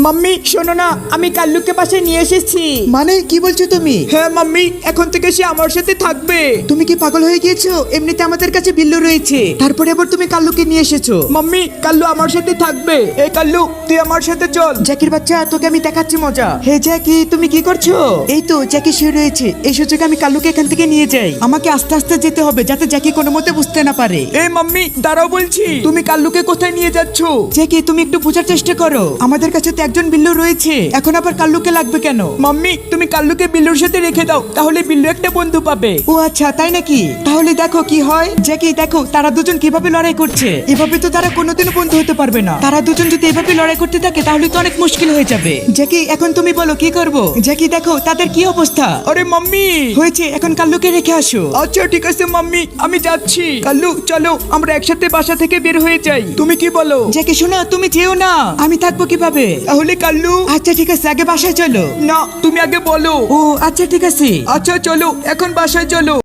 Mummy শোনো না, আমি কাল্লুকে বাসায় নিয়ে এসেছি। মানে কি বলছো তুমি? হ্যাঁ মাম্মি, এখন থেকে সে আমার সাথে থাকবে। তুমি কি পাগল হয়ে গিয়েছো? এমনিতে আমাদের কাছে বিল্লু রয়েছে, তারপরে আবার তুমি কাল্লুকে নিয়ে এসেছো। মাম্মি কাল্লু আমার সাথে থাকবে। এই কাল্লু, তুই আমার সাথে চল। জ্যাকির বাচ্চা, তোকে আমি দেখাচ্ছি মজা। হে জ্যাকি, তুমি কি করছো? এই তো জ্যাকি শুয়ে রয়েছে, এই সুযোগে আমি কাল্লুকে এখান থেকে নিয়ে যাই। আমাকে আস্তে আস্তে যেতে হবে যাতে জ্যাকি কোনো মতে বুঝতে না পারে। এই মাম্মি দাঁড়াও বলছি, তুমি কাল্লুকে কোথায় নিয়ে যাচ্ছ? জ্যাকি, তুমি একটু বোঝার চেষ্টা করো, আমাদের কাছে তো একজন বিল্লু রয়েছে, এখন আবার কাল্লুকে লাগবে কেন? মাম্মি তুমি কাল্লুকে বিল্লুর সাথে রেখে দাও, তাহলে বিল্লু একটা বন্ধু পাবে। ও আচ্ছা, তাই নাকি? তাহলে দেখো কি হয়। জ্যাকি দেখো, তারা দুজন কিভাবে লড়াই করছে। এভাবে তো তারা কোনোদিনও বন্ধু হতে পারবে না। তারা দুজন যদি এভাবে লড়াই করতে থাকে তাহলে তো অনেক মুশকিল হয়ে যাবে। জ্যাকি, এখন তুমি বলো কি করব? জ্যাকি দেখো তাদের কি অবস্থা। আরে মাম্মি, হয়েছে, এখন কাল্লুকে রেখে আসো। আচ্ছা ঠিক আছে মাম্মি, আমি যাচ্ছি। কাল্লু চলো, আমরা একসাথে বাসা থেকে বের হয়ে যাই, তুমি কি বলো? জ্যাকি শোনো, তুমি যেও না, আমি থাকবো কিভাবে? তাহলে কাল্লু। আচ্ছা ঠিক আছে, আগে বাসায় চলো। না তুমি আগে বলো। ও আচ্ছা ঠিক আছে। আচ্ছা চলো, এখন বাসায় চলো।